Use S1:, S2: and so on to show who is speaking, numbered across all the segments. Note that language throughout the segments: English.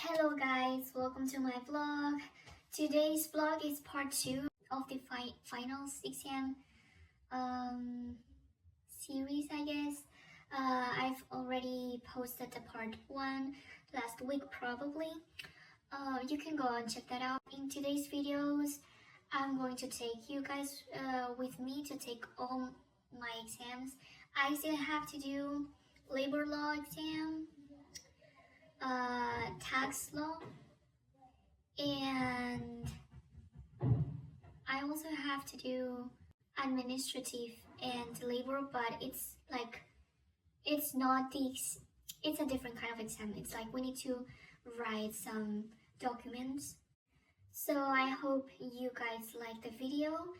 S1: Hello guys, welcome to my vlog. Today's vlog is part 2 of the finals exam series, I guess. I've already posted the part 1 last week probably. You can go and check that out. In today's videos, I'm going to take you guys with me to take all my exams. I still have to do labor law exam, tax law, and I also have to do administrative and labor, but it's not it's a different kind of exam. It's like we need to write some documents. So I hope you guys like the video.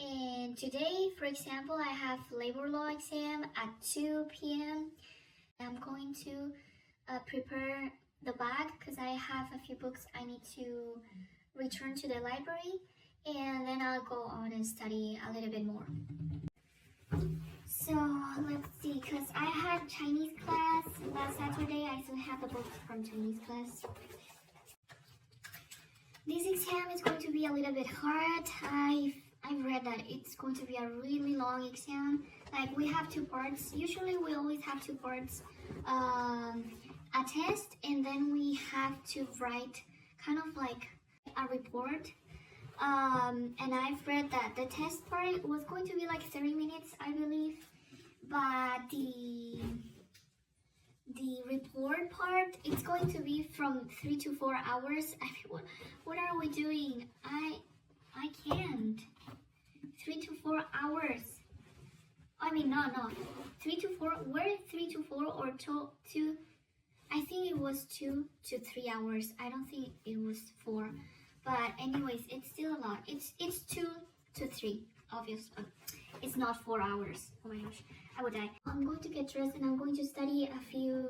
S1: And today, for example, I have labor law exam at 2 p.m. I'm going to prepare the bag because I have a few books I need to return to the library, and then I'll go on and study a little bit more. So let's see, because I had Chinese class last Saturday. I still have the books from Chinese class. This exam is going to be a little bit hard. I've read that it's going to be a really long exam. Like, we have 2 parts. Usually we always have 2 parts. A test, and then we have to write kind of like a report. And I've read that the test part was going to be like 30 minutes, I believe, but the report part, it's going to be from 3 to 4 hours. I mean, what are we doing? I can't. 3 to 4 hours. I mean, no. 3 to 4. Where 3 to 4 or 2? I think it was 2 to 3 hours. I don't think it was 4. But anyways, it's still a lot. It's 2 to 3, obviously. It's not 4 hours. Oh my gosh, I would die. I'm going to get dressed and I'm going to study a few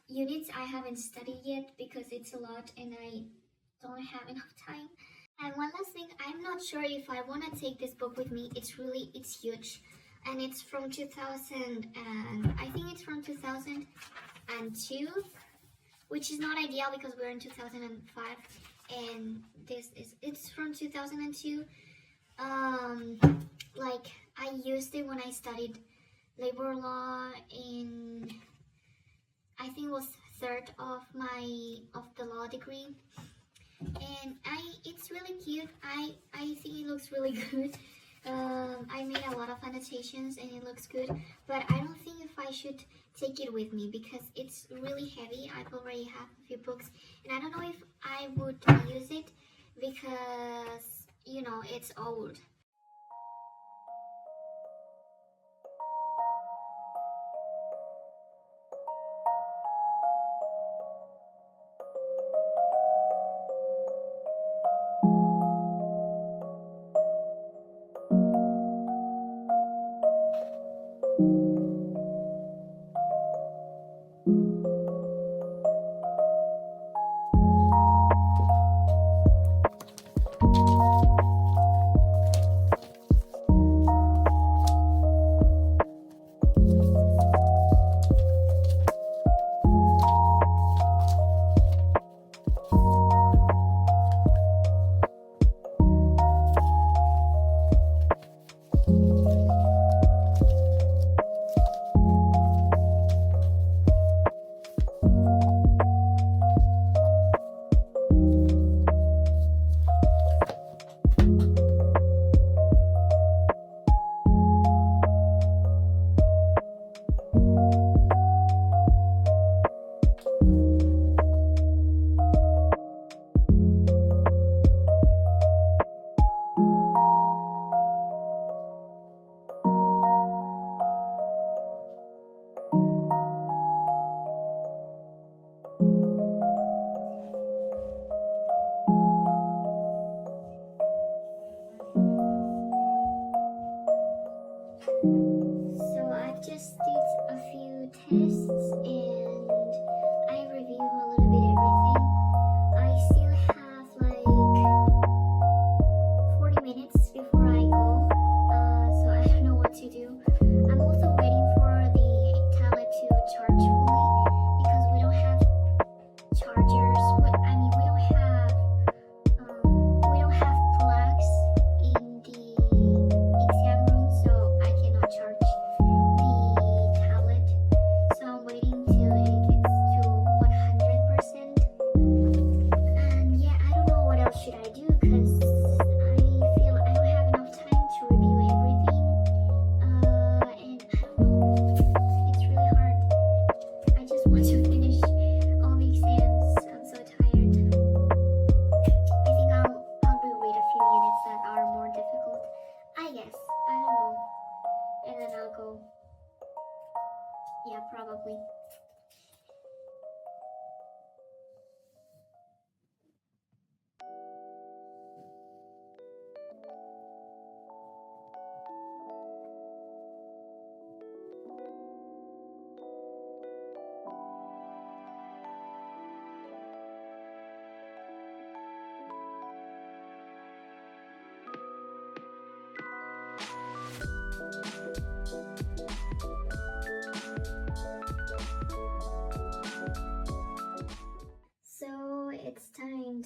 S1: units I haven't studied yet because it's a lot and I don't have enough time. And one last thing, I'm not sure if I want to take this book with me. It's huge. And it's from 2000, and I think it's from 2002, which is not ideal because we're in 2005, and it's from 2002. Like, I used it when I studied labor law in, I think it was 3rd of the law degree, and it's really cute. I think it looks really good. I made a lot of annotations and it looks good, but I don't think if I should take it with me because it's really heavy. I already have a few books and I don't know if I would use it because, you know, it's old.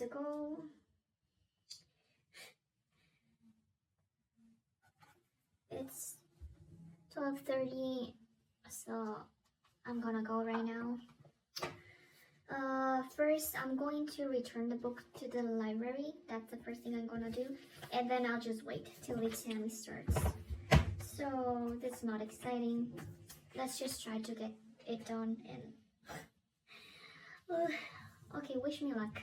S1: to go. It's 12:30, so I'm gonna go right now. First, I'm going to return the book to the library. That's the first thing I'm gonna do. And then I'll just wait till the exam starts. So, that's not exciting. Let's just try to get it done and... okay, wish me luck.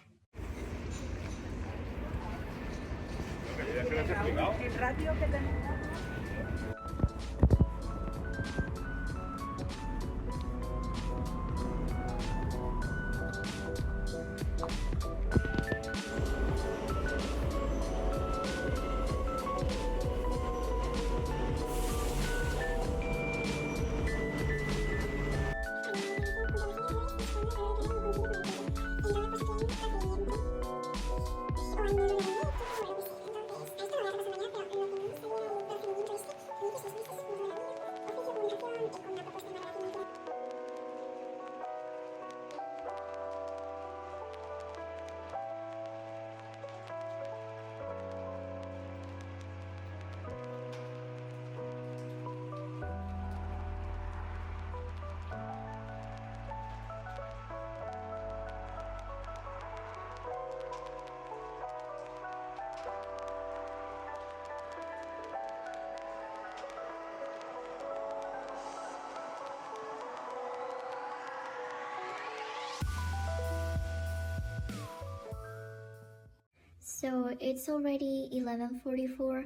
S1: So it's already 11:44.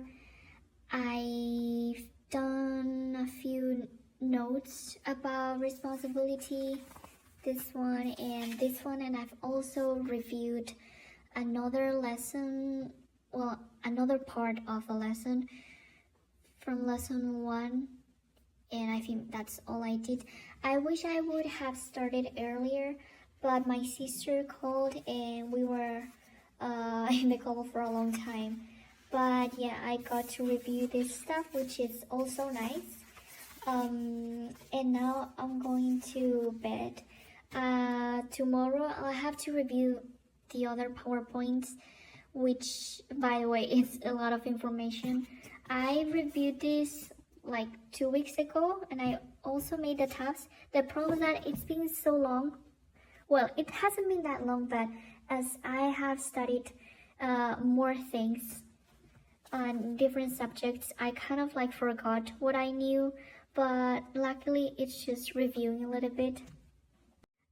S1: I've done a few notes about responsibility, this one, and I've also reviewed another lesson, well, another part of a lesson from lesson 1, and I think that's all I did. I wish I would have started earlier, but my sister called and we were in the call for a long time. But yeah, I got to review this stuff, which is also nice. And now I'm going to bed. Tomorrow I'll have to review the other PowerPoints, which, by the way, is a lot of information. I reviewed this like 2 weeks ago, and I also made the tabs. The problem is that it's been so long. Well, it hasn't been that long, but as I have studied more things on different subjects, I kind of like forgot what I knew, but luckily it's just reviewing a little bit.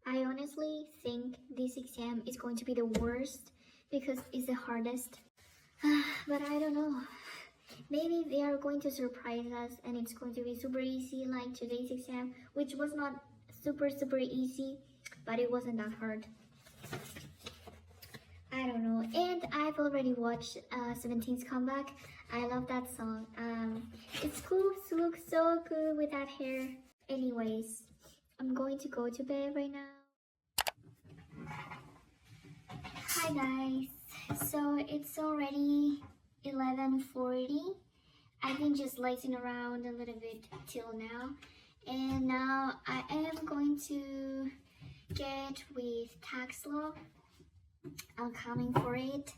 S1: I honestly think this exam is going to be the worst because it's the hardest. But I don't know. Maybe they are going to surprise us and it's going to be super easy like today's exam, which was not super easy, but it wasn't that hard. I don't know. And I've already watched 17's comeback. I love that song. It's cool. She looks so good with that hair. Anyways, I'm going to go to bed right now. Hi guys. So it's already 11:40. I've been just lazing around a little bit till now. And now I am going to get with tax law. I'm coming for it.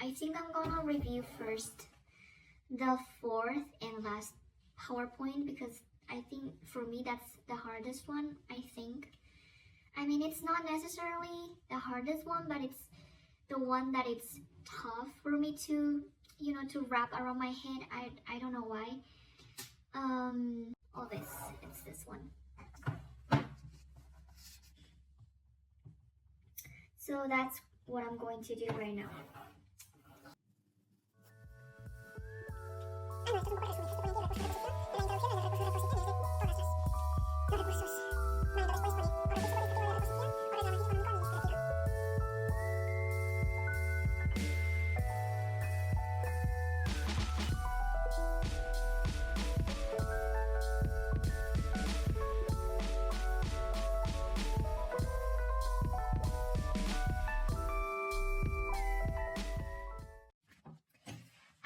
S1: I think I'm gonna review first the fourth and last PowerPoint because I think for me that's the hardest one, I think. I mean, it's not necessarily the hardest one, but it's the one that it's tough for me to, to wrap around my head. I don't know why. It's this one. So that's what I'm going to do right now.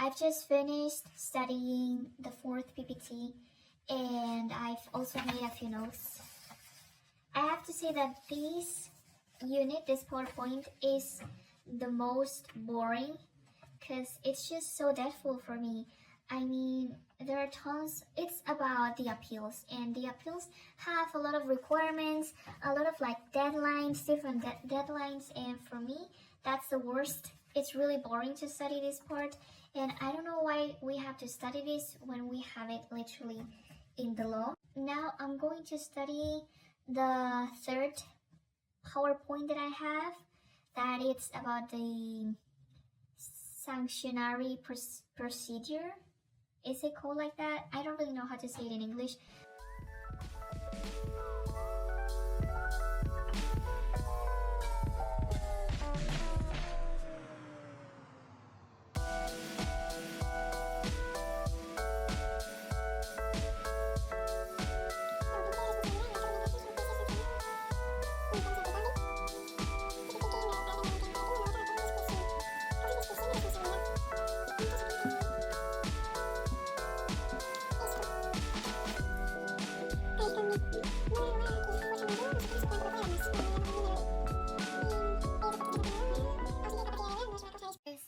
S1: I've just finished studying the fourth PPT and I've also made a few notes. I have to say that these unit, this PowerPoint, is the most boring because it's just so dreadful for me. I mean, there are tons, it's about the appeals, and the appeals have a lot of requirements, a lot of like deadlines, different deadlines, and for me, that's the worst. It's really boring to study this part, and I don't know why we have to study this when we have it literally in the law. Now I'm going to study the third PowerPoint that I have, that it's about the sanctionary procedure. Is it called like that? I don't really know how to say it in English.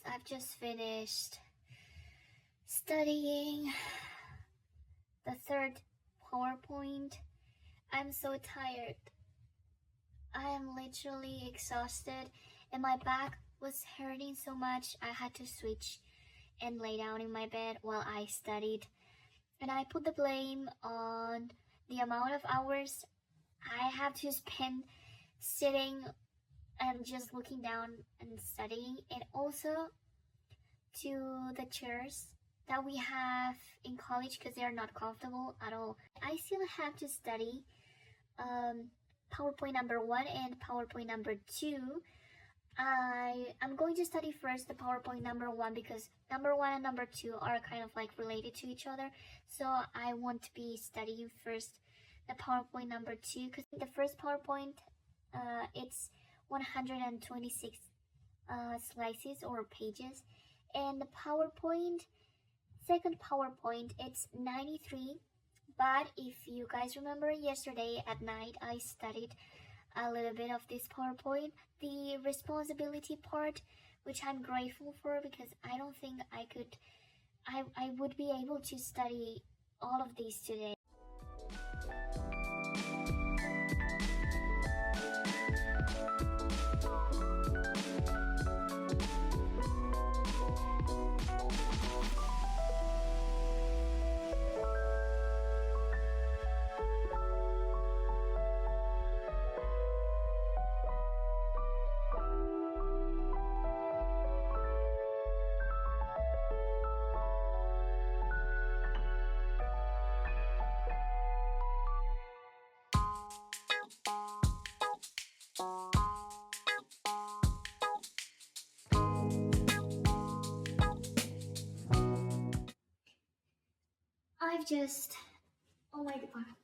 S1: I've just finished studying the third PowerPoint. I'm so tired. I am literally exhausted and my back was hurting so much I had to switch and lay down in my bed while I studied. And I put the blame on the amount of hours I have to spend sitting and just looking down and studying, and also to the chairs that we have in college because they're not comfortable at all. I still have to study PowerPoint number 1 and PowerPoint number 2. I'm going to study first the PowerPoint number 1 because number 1 and number 2 are kind of like related to each other. So I want to be studying first the PowerPoint number 2 because the first PowerPoint, it's 126 slices or pages, and the second PowerPoint, it's 93. But if you guys remember, yesterday at night I studied a little bit of this PowerPoint, the responsibility part, which I'm grateful for because I don't think I would be able to study all of these today.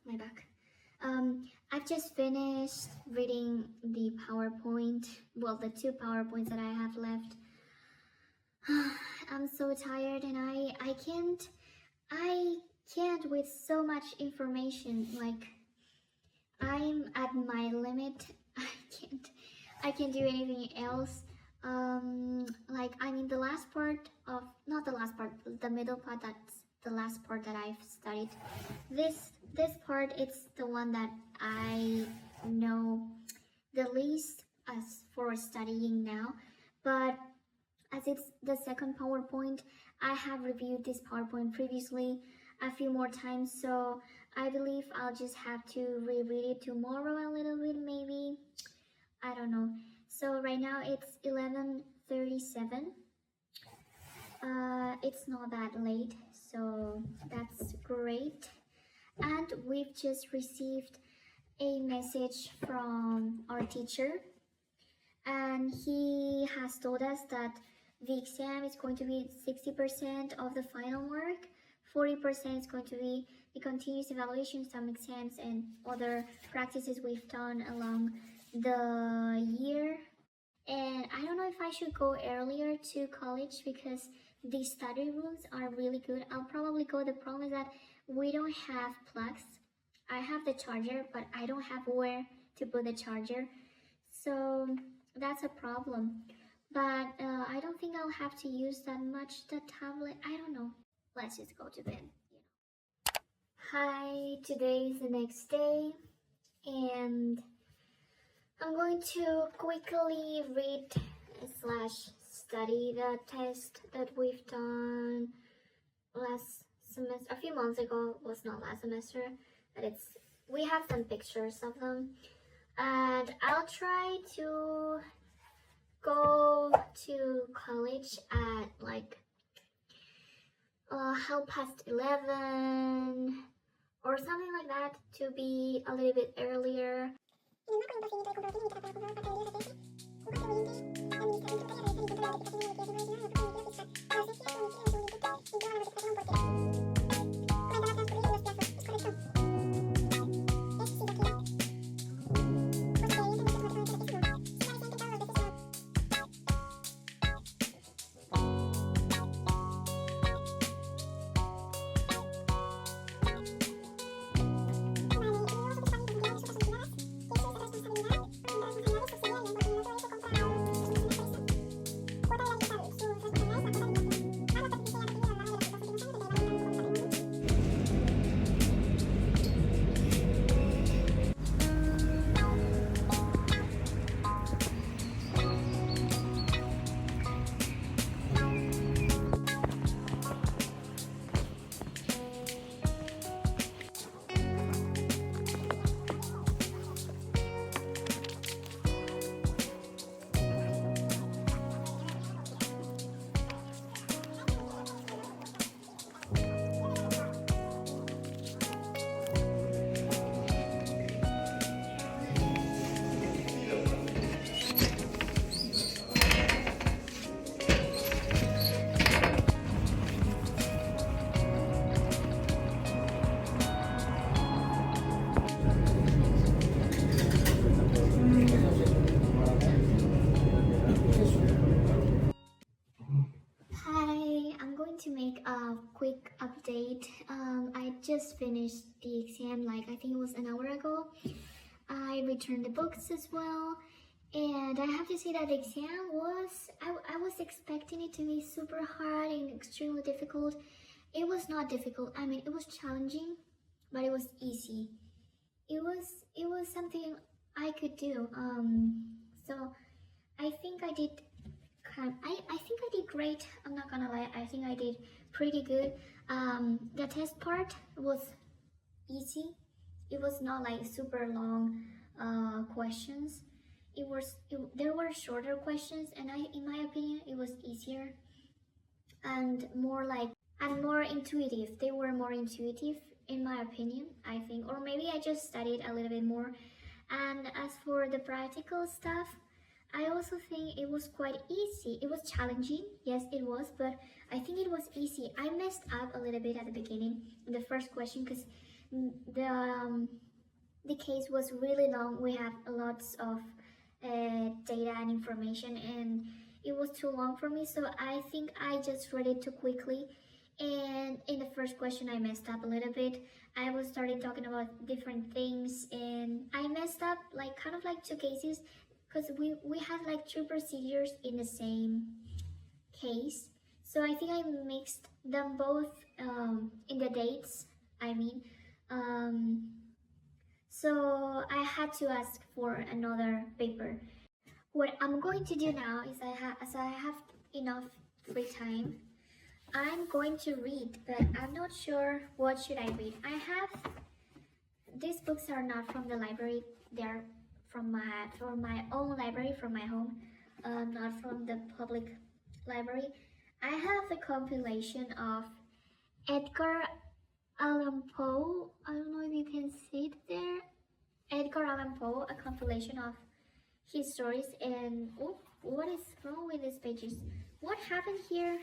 S1: My back. I've just finished reading the PowerPoint, well, the 2 PowerPoints that I have left. I'm so tired and I can't with so much information, like I'm at my limit. I can't do anything else. Like, I mean, the last part of, not the last part, the middle part, that's the last part that I've studied. This part, it's the one that I know the least as for studying now, but as it's the second PowerPoint, I have reviewed this PowerPoint previously a few more times, so I believe I'll just have to reread it tomorrow a little bit, maybe. I don't know. So right now it's 11:37. It's not that late, so that's great. And we've just received a message from our teacher, and he has told us that the exam is going to be 60% of the final mark, 40% is going to be the continuous evaluation, some exams, and other practices we've done along the year. And I don't know if I should go earlier to college because the study rooms are really good. I'll probably go. The problem is that we don't have plugs. I have the charger, but I don't have where to put the charger. So that's a problem. But I don't think I'll have to use that much the tablet. I don't know. Let's just go to bed. Hi, today is the next day, and I'm going to quickly read slash study the test that we've done last semester. A few months ago, was not last semester, but we have some pictures of them, and I'll try to go to college at like 11:30 or something like that, to be a little bit earlier. Hi, I'm going to make a quick update. I just finished the exam, like I think it was an hour ago. I returned the books as well, and I have to say that the exam I was expecting it to be super hard and extremely difficult. It was not difficult. I mean, it was challenging, but it was easy. It was something I could do. So I think I did I think I did great. I'm not gonna lie, I think I did pretty good. The test part was easy. It was not like super long questions. There were shorter questions, and in my opinion, it was easier and more intuitive. They were more intuitive in my opinion, I think, or maybe I just studied a little bit more. And as for the practical stuff, I also think it was quite easy. It was challenging, yes it was, but I think it was easy. I messed up a little bit at the beginning in the first question because the case was really long. We had lots of data and information, and it was too long for me, so I think I just read it too quickly. And in the first question I messed up a little bit. I was starting talking about different things, and I messed up like kind of like two cases, because we had like two procedures in the same case. So I think I mixed them both in the dates, I mean. So I had to ask for another paper. What I'm going to do now is as I have enough free time, I'm going to read, but I'm not sure what should I read. These books are not from the library. They're from my own library, from my home, not from the public library. I have the compilation of Edgar Allan Poe. I don't know if you can see it there. Edgar Allan Poe, a compilation of his stories. And oh, what is wrong with these pages? What happened here?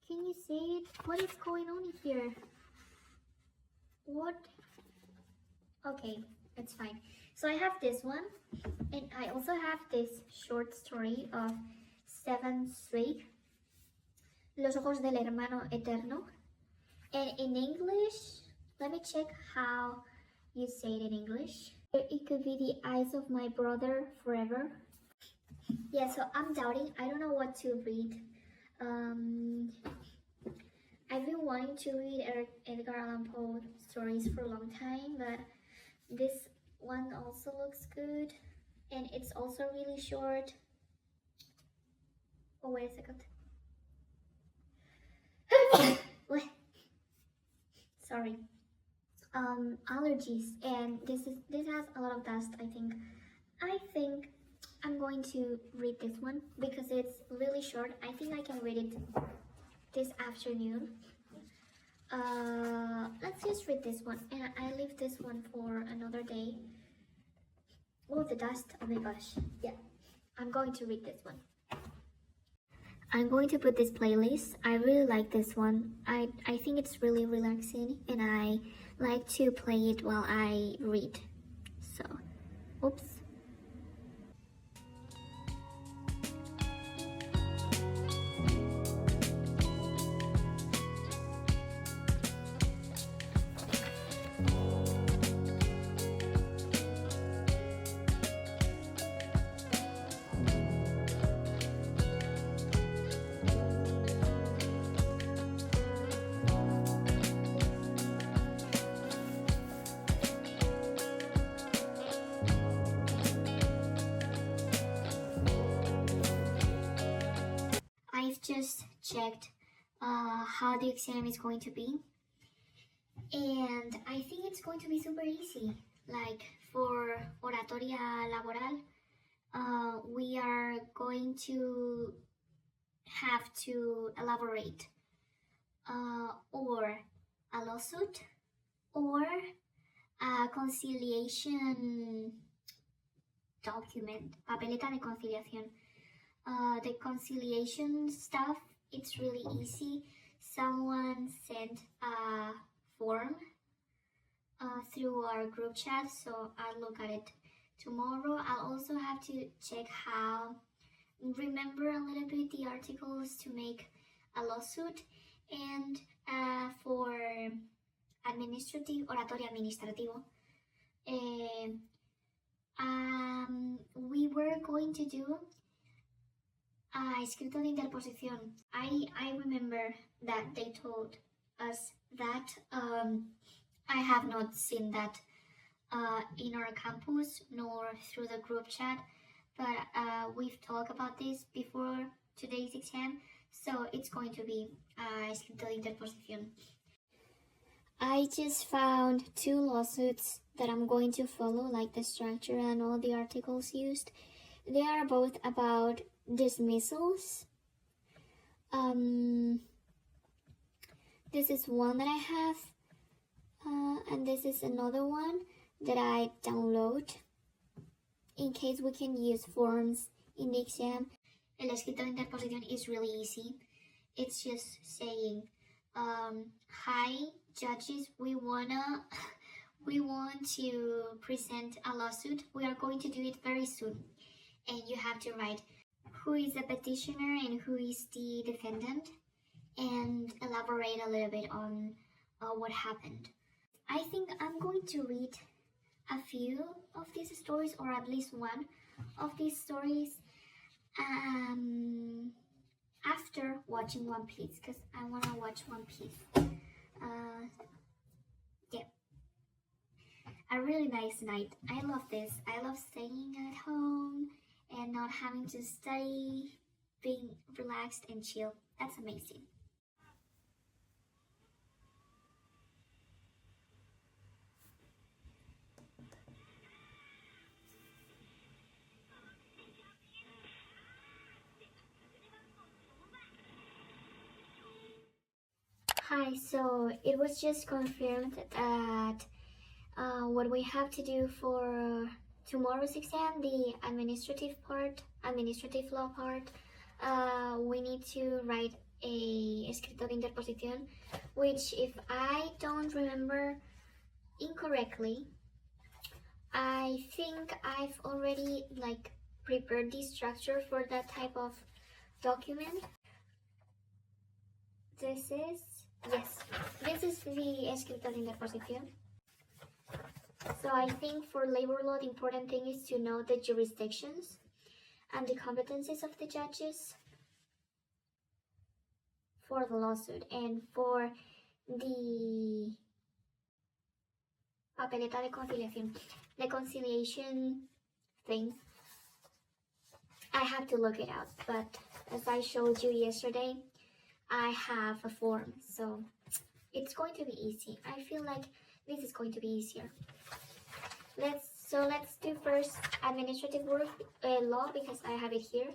S1: Can you see it? What is going on here? What? Okay, it's fine. So I have this one, and I also have this short story of Stephen Zweig, Los ojos del hermano eterno. And in English, let me check how you say it in English. It could be the eyes of my brother forever. Yeah, so I'm doubting. I don't know what to read. I've been wanting to read Edgar Allan Poe stories for a long time, but this one also looks good, and it's also really short. Oh, wait a second. Sorry. Allergies, and this has a lot of dust. I think I'm going to read this one because it's really short. I think I can read it this afternoon. Let's just read this one, and I leave this one for another day. Oh, the dust, oh my gosh. Yeah, I'm going to read this one. I'm going to put this playlist. I really like this one. I think it's really relaxing, and I like to play it while I read. So, oops. I've just checked how the exam is going to be, and I think it's going to be super easy. Like for oratoria laboral, we are going to have to elaborate or a lawsuit or a conciliation document, papeleta de conciliación. The conciliation stuff, it's really easy. Someone sent a form through our group chat, so I'll look at it tomorrow. I'll also have to check remember a little bit the articles to make a lawsuit, and for oratorio administrativo, we were going to do escrito de interposición. I remember that they told us that. I have not seen that in our campus nor through the group chat, but we've talked about this before today's exam, so it's going to be escrito de interposición. I just found 2 lawsuits that I'm going to follow, like the structure and all the articles used. They are both about dismissals. This is one that I have, and this is another one that I download in case we can use forms in the exam. El escrito de interposición is really easy. It's just saying, hi judges, we want to present a lawsuit. We are going to do it very soon, and you have to write who is the petitioner and who is the defendant, and elaborate a little bit on what happened. I think I'm going to read a few of these stories, or at least one of these stories, after watching One Piece, because I want to watch One Piece. Yeah, a really nice night. I love this. I love staying at home and not having to study, being relaxed and chill. That's amazing. Hi, so it was just confirmed that what we have to do for tomorrow's exam, the administrative law part, we need to write a escrito de interposición, which, if I don't remember incorrectly, I think I've already prepared the structure for that type of document. This is the escrito de interposición. So I think for labor law, the important thing is to know the jurisdictions and the competencies of the judges for the lawsuit. And for the papeleta de conciliación, the conciliation thing, I have to look it out. But as I showed you yesterday, I have a form, so it's going to be easy. I feel like this is going to be easier. Let's do first administrative work law, because I have it here.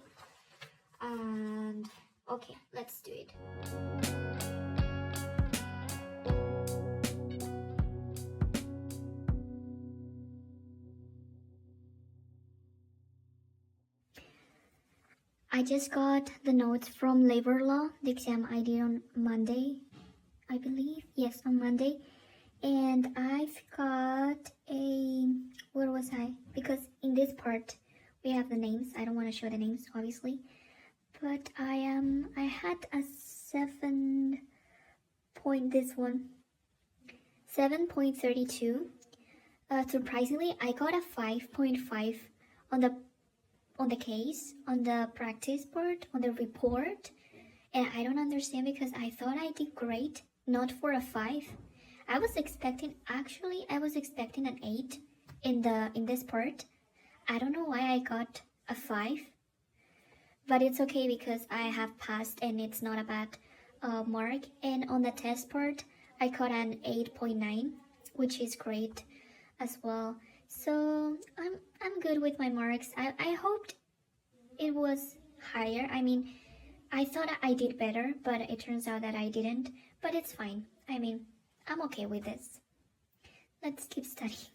S1: And okay, let's do it. I just got the notes from labor law, the exam I did on Monday, I believe. Yes, on Monday. And I've got a, where was I? Because in this part, we have the names. I don't want to show the names, obviously. But I had a 7.32. Surprisingly, I got a 5.5 on the case, on the practice part, on the report. And I don't understand, because I thought I did great, not for a 5. I was expecting an 8 in this part. I don't know why I got a 5, but it's okay because I have passed and it's not a bad mark. And on the test part, I got an 8.9, which is great as well. So I'm good with my marks. I hoped it was higher. I mean, I thought I did better, but it turns out that I didn't. But it's fine. I mean, I'm okay with this. Let's keep studying.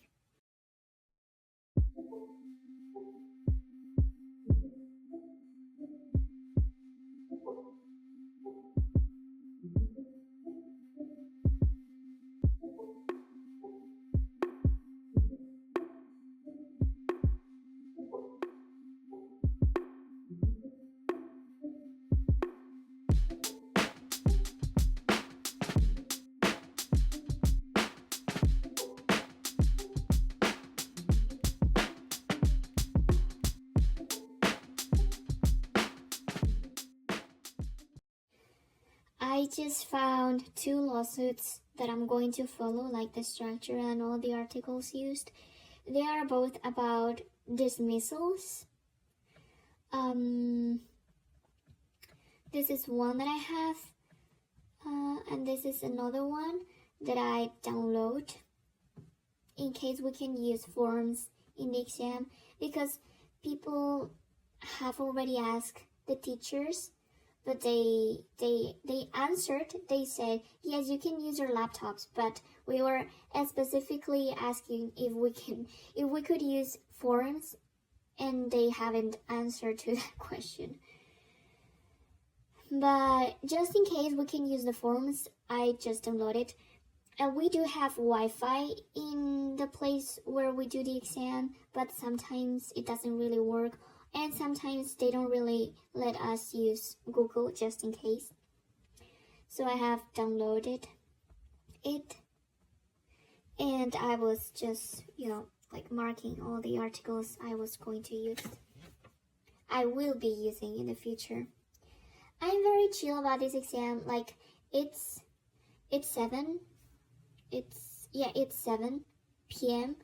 S1: I just found 2 lawsuits that I'm going to follow, like the structure and all the articles used. They are both about dismissals. This is one that I have, and this is another one that I download in case we can use forms in the exam, because people have already asked the teachers, but they answered. They said, yes, you can use your laptops, but we were specifically asking if we could use forms, and they haven't answered to that question. But just in case we can use the forms, I just downloaded. And we do have Wi-Fi in the place where we do the exam, but sometimes it doesn't really work. And sometimes they don't really let us use Google, just in case. So I have downloaded it. And I was just, like marking all the articles I was going to use. I will be using in the future. I'm very chill about this exam. Like, it's 7 p.m.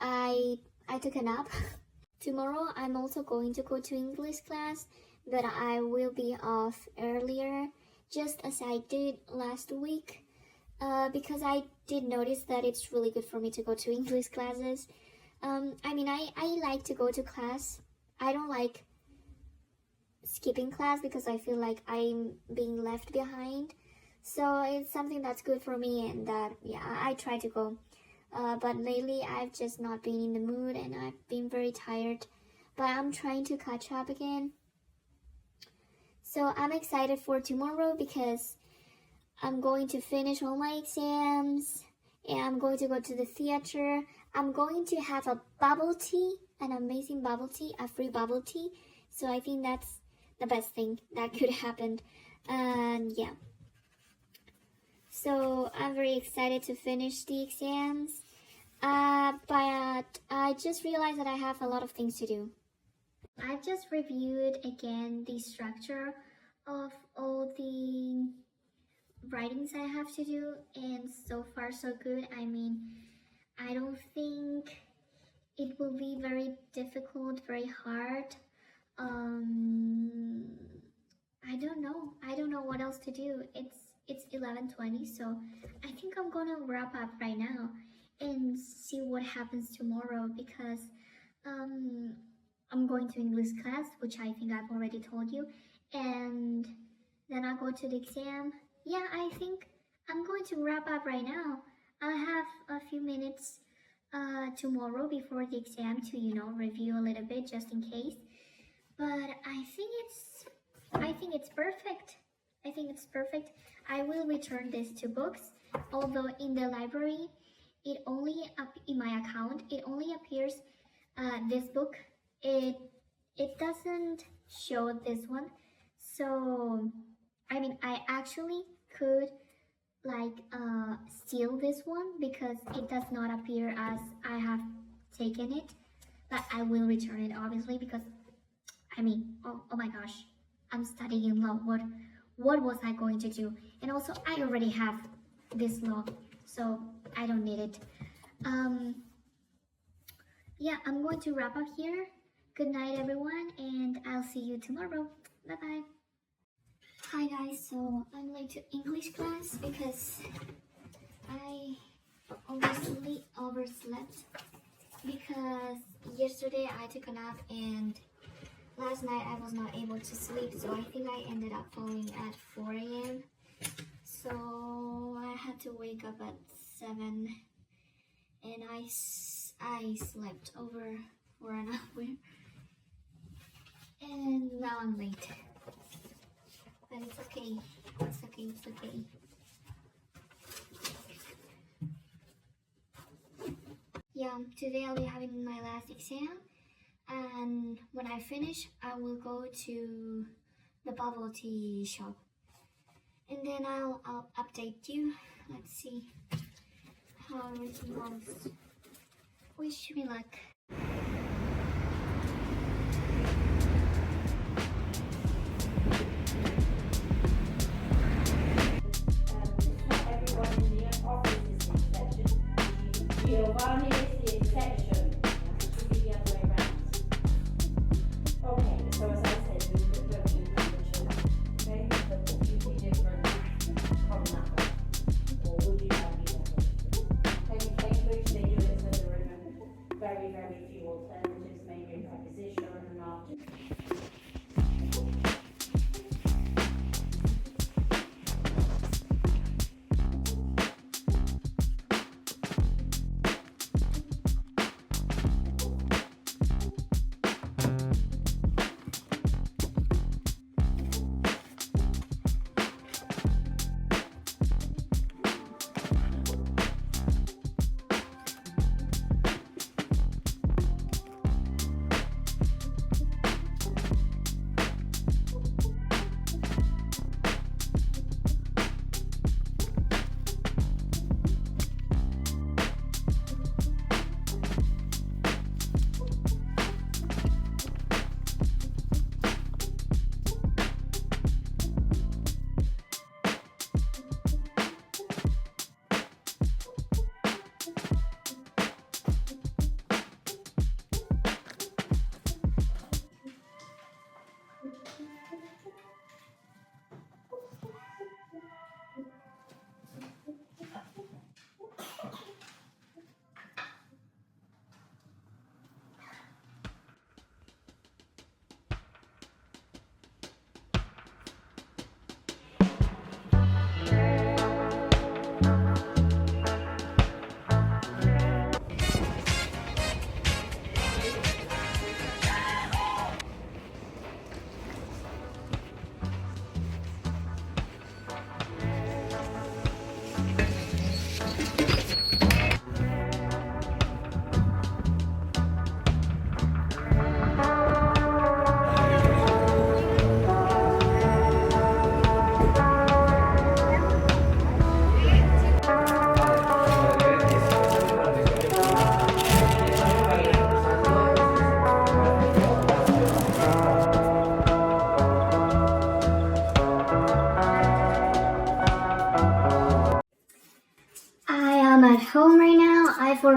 S1: I took a nap. Tomorrow I'm also going to go to English class, but I will be off earlier, just as I did last week, because I did notice that it's really good for me to go to English classes. I mean, I like to go to class. I don't like skipping class because I feel like I'm being left behind. So it's something that's good for me, and that, I try to go. But lately I've just not been in the mood, and I've been very tired. But I'm trying to catch up again. So I'm excited for tomorrow because I'm going to finish all my exams, and I'm going to go to the theater. I'm going to have a bubble tea, an amazing bubble tea, a free bubble tea. So I think that's the best thing that could happen. And yeah. So I'm very excited to finish the exams. But I just realized that I have a lot of things to do. I've just reviewed again the structure of all the writings I have to do, and so far so good. I mean, I don't think it will be very difficult, very hard. Um, I don't know what else to do. It's 11:20, so I think I'm gonna wrap up right now and see what happens tomorrow because um I'm going to English class, which I think I've already told you, and then I'll go to the exam. Yeah, I think I'm going to wrap up right now. I'll have a few minutes tomorrow before the exam to, review a little bit just in case. But I think it's perfect. I think it's perfect. I will return this to books, although in the library, in my account, it only appears this book. It doesn't show this one. So, I mean, I actually could steal this one because it does not appear as I have taken it, but I will return it obviously because I mean, oh my gosh, I'm studying law. What was I going to do? And also, I already have this law, so I don't need it. Yeah, I'm going to wrap up here. Good night, everyone, and I'll see you tomorrow. Bye bye. Hi guys, so I'm late to English class because I overslept because yesterday I took a nap and last night I was not able to sleep, so I think I ended up falling at 4 a.m. So I had to wake up at 7 and I slept over for an hour and now I'm late. But it's okay. It's okay. It's okay. Yeah, today I'll be having my last exam. And when I finish, I will go to the bubble tea shop. And then I'll update you. Let's see how everything goes. Wish me luck.
S2: Giovanni is the exception. It should be the other way around. Okay, so as I said, we put the exception. Okay, but what would be different from that one? Or would you have been different? Cambridge, they do it so they remember very, very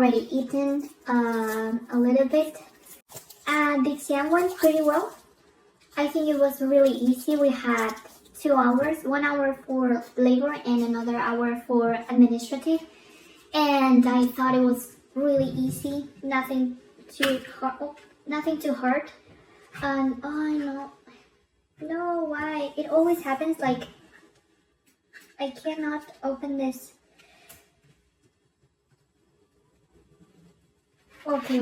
S1: already eaten a little bit. The exam went pretty well. I think it was really easy. We had 2 hours, 1 hour for labor and another hour for administrative. And I thought it was really easy, nothing too hard. And oh no, why? It always happens. Like I cannot open this. Okay,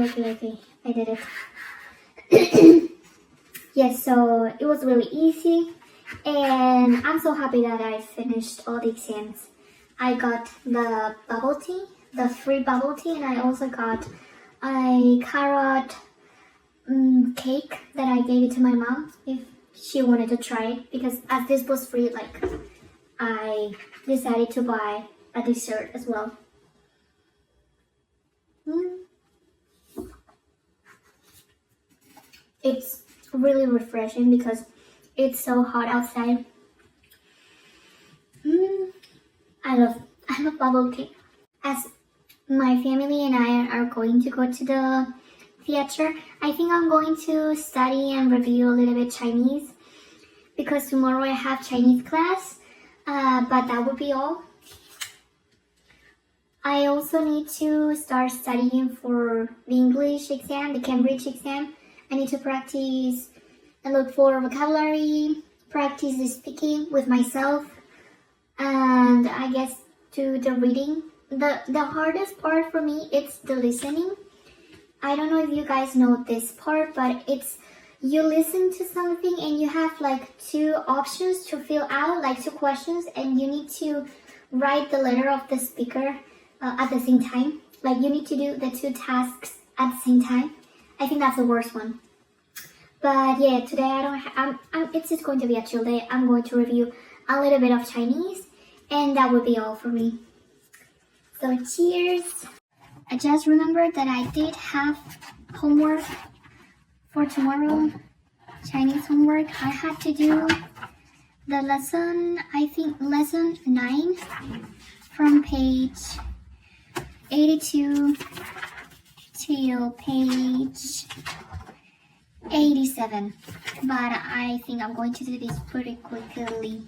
S1: I did it. Yes, so it was really easy, and I'm so happy that I finished all the exams. I got the bubble tea, the free bubble tea, and I also got a carrot cake that I gave it to my mom if she wanted to try it, because as this was free, like I decided to buy a dessert as well. It's really refreshing because it's so hot outside. I love bubble tea. As my family and I are going to go to the theater, I think I'm going to study and review a little bit Chinese because tomorrow I have Chinese class, but that would be all. I also need to start studying for the English exam, the Cambridge exam. I need to practice and look for vocabulary, practice the speaking with myself, and I guess do the reading. The hardest part for me is the listening. I don't know if you guys know this part, but it's you listen to something and you have like 2 options to fill out, like 2 questions, and you need to write the letter of the speaker at the same time. Like you need to do the 2 tasks at the same time. I think that's the worst one. But yeah, today it's just going to be a chill day. I'm going to review a little bit of Chinese, and that would be all for me. So cheers! I just remembered that I did have homework for tomorrow, Chinese homework. I had to do the lesson, I think lesson 9 from page 82 till page 87, but I think I'm going to do this pretty quickly.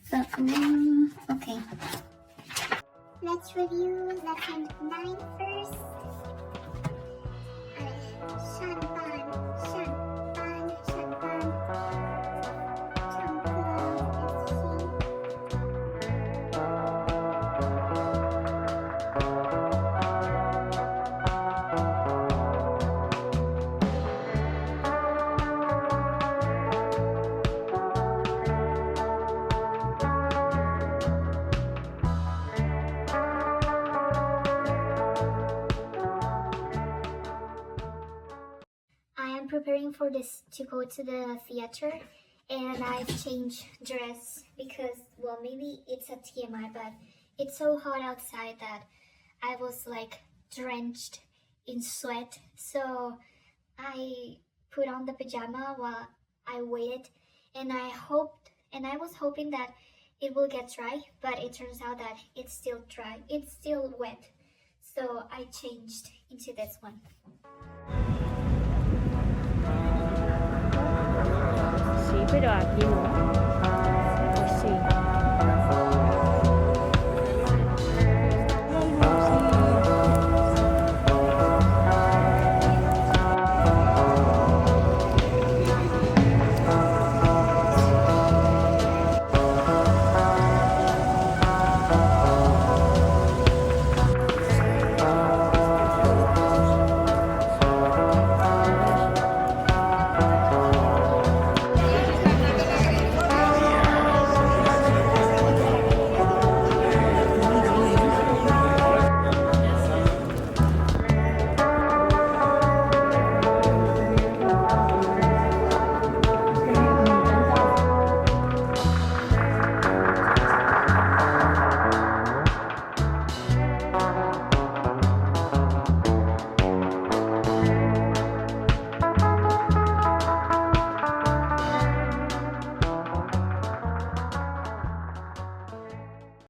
S1: So, okay. Let's review lesson 9 first. 上班上课 preparing for this to go to the theater, and I've changed dress because, well, maybe it's a TMI, but it's so hot outside that I was like drenched in sweat, so I put on the pajama while I waited, and I was hoping that it will get dry, but it turns out that it's still dry, it's still wet, so I changed into this one.
S2: Sí, pero aquí no.